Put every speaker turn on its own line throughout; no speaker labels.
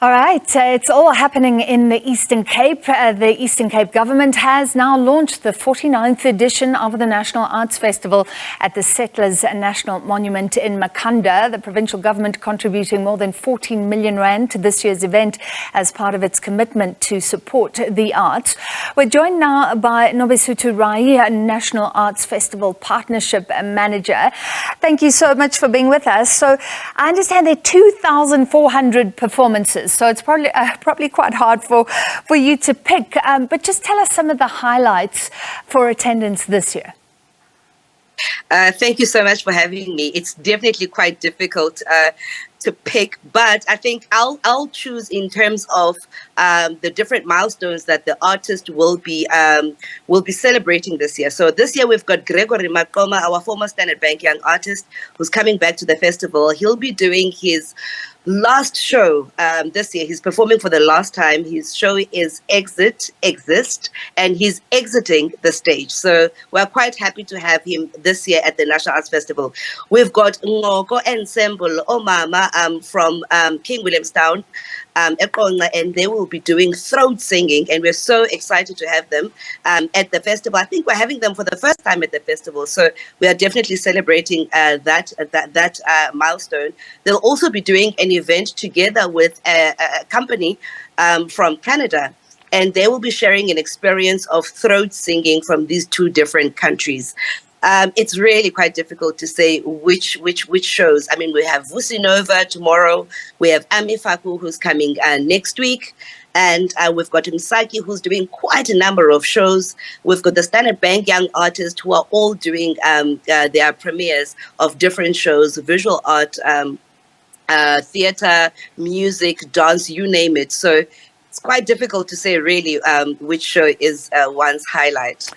All right, it's all happening in the Eastern Cape. The Eastern Cape government has now launched the 49th edition of the National Arts Festival at the Settlers National Monument in Makhanda. The provincial government contributing more than 14 million rand to this year's event as part of its commitment to support the arts. We're joined now by Nobesuthu Rayi, National Arts Festival Partnership Manager. Thank you so much for being with us. So I understand there are 2,400 performances. So it's probably quite hard for you to pick, but just tell us some of the highlights for attendance this year.
Thank you so much for having me. It's definitely quite difficult to pick, but I think I'll choose in terms of the different milestones that the artist will be celebrating this year. So this year we've got Gregory Makoma, our former Standard Bank young artist, who's coming back to the festival. He'll be doing his last show this year. He's performing for the last time. His show is Exist, and he's exiting the stage. So we're quite happy to have him this year at the National Arts Festival. We've got Ngoko Ensemble Omama from King Williamstown, and they will be doing throat singing, and we're so excited to have them at the festival. I think we're having them for the first time at the festival, so we are definitely celebrating that milestone. They'll also be doing an event together with a company from Canada, and they will be sharing an experience of throat singing from these two different countries. It's really quite difficult to say which shows. I mean, we have Vusi Nova tomorrow. We have Ami Faku, who's coming next week. And we've got Msaki, who's doing quite a number of shows. We've got the Standard Bank young artists who are all doing their premieres of different shows, visual art, theater, music, dance, you name it. So it's quite difficult to say really which show is one's highlight.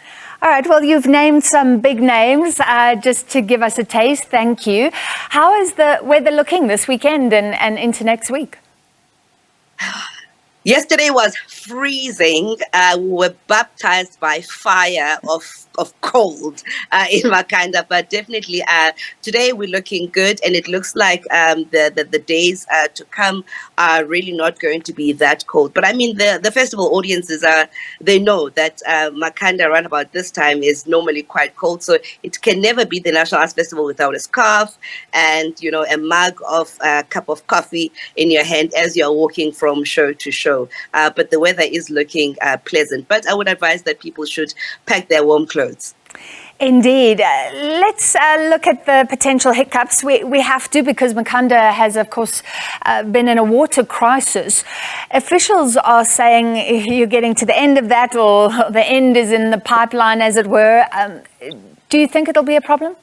All right, well, you've named some big names just to give us a taste. Thank you. How is the weather looking this weekend and into next week?
Yesterday was freezing. We were baptized by fire of cold in Makhanda, but definitely today we're looking good, and it looks like the days to come are really not going to be that cold. But I mean, the festival audiences they know that Makhanda around about this time is normally quite cold, so it can never be the National Arts Festival without a scarf and a mug of a cup of coffee in your hand as you're walking from show to show. But the weather is looking pleasant. But I would advise that people should pack their warm clothes.
Indeed. Let's look at the potential hiccups. We have to, because Makhanda has, of course, been in a water crisis. Officials are saying you're getting to the end of that, or the end is in the pipeline, as it were. Do you think it'll be a problem?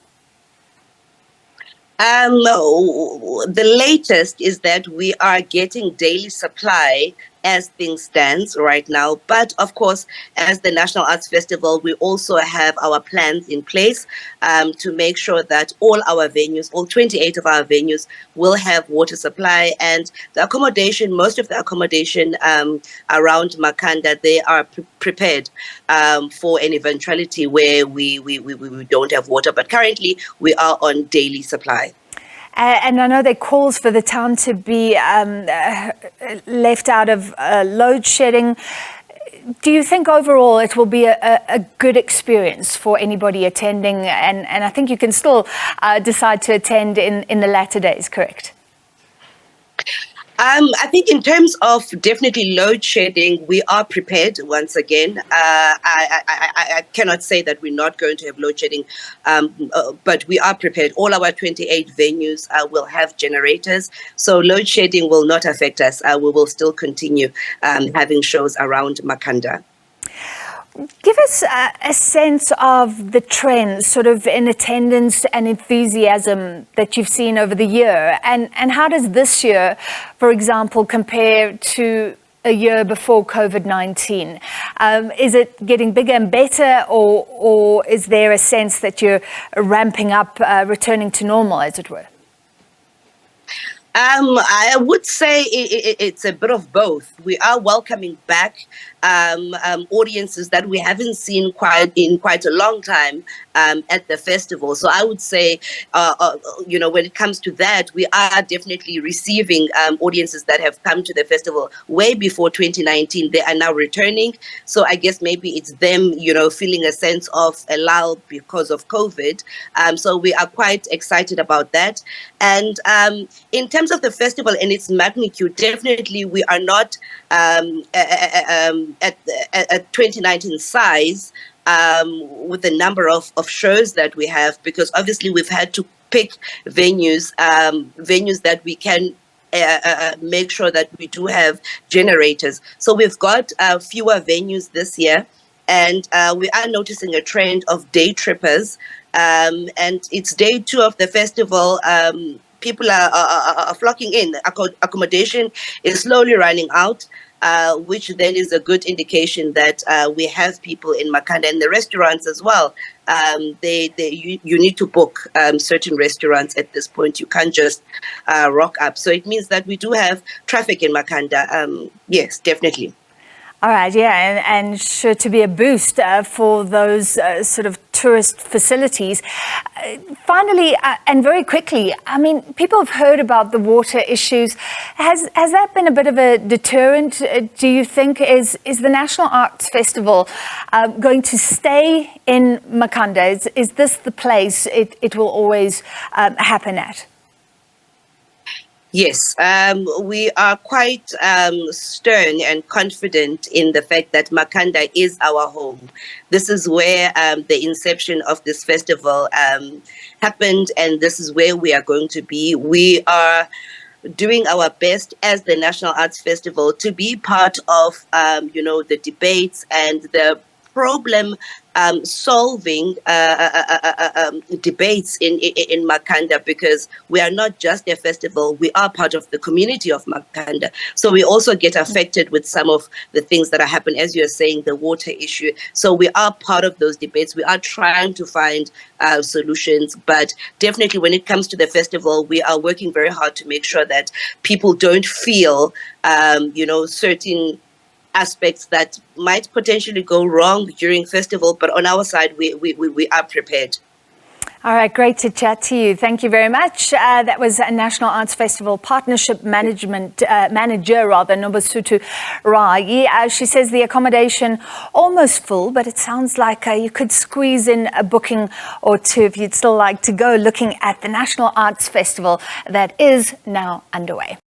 No. The latest is that we are getting daily supply as things stand right now. But of course, as the National Arts Festival, we also have our plans in place to make sure that all our venues, all 28 of our venues, will have water supply, and the accommodation, most of the accommodation around Makhanda, they are prepared for an eventuality where we don't have water. But currently, we are on daily supply.
And I know there are calls for the town to be left out of load shedding. Do you think overall it will be a good experience for anybody attending? And I think you can still decide to attend in the latter days, correct?
I think in terms of definitely load shedding, we are prepared once again. I cannot say that we're not going to have load shedding, but we are prepared. All our 28 venues will have generators, so load shedding will not affect us. We will still continue having shows around Makhanda.
Give us a sense of the trends sort of in attendance and enthusiasm that you've seen over the year. And how does this year, for example, compare to a year before COVID-19? Is it getting bigger and better, or is there a sense that you're ramping up, returning to normal, as it were?
I would say it's a bit of both. We are welcoming back audiences that we haven't seen quite a long time at the festival. So I would say, when it comes to that, we are definitely receiving audiences that have come to the festival way before 2019. They are now returning. So I guess maybe it's them, feeling a sense of a lull because of COVID. So we are quite excited about that. And in terms of the festival and its magnitude, definitely we are not at 2019 size with the number of shows that we have, because obviously we've had to pick venues that we can make sure that we do have generators. So we've got fewer venues this year, and we are noticing a trend of day trippers. And it's day 2 of the festival. People are flocking in. Accommodation is slowly running out, which then is a good indication that we have people in Makhanda, and the restaurants as well. You need to book certain restaurants at this point. You can't just rock up. So it means that we do have traffic in Makhanda. Yes, definitely.
All right, yeah, and sure to be a boost for those sort of tourist facilities. Finally, and very quickly, I mean, people have heard about the water issues. Has that been a bit of a deterrent, do you think? Is the National Arts Festival going to stay in Makhanda? Is this the place it will always happen at?
Yes, we are quite stern and confident in the fact that Makhanda is our home. This is where the inception of this festival happened, and this is where we are going to be. We are doing our best as the National Arts Festival to be part of, the debates and the problem solving debates in Makhanda, because we are not just a festival, we are part of the community of Makhanda. So we also get affected with some of the things that are happening, as you're saying, the water issue. So we are part of those debates. We are trying to find solutions, but definitely when it comes to the festival, we are working very hard to make sure that people don't feel, certain aspects that might potentially go wrong during festival, but on our side, we are prepared.
All right, great to chat to you. Thank you very much. That was a National Arts Festival Partnership Manager, Nobesuthu Rayi. She says the accommodation almost full, but it sounds like you could squeeze in a booking or two if you'd still like to go, looking at the National Arts Festival that is now underway.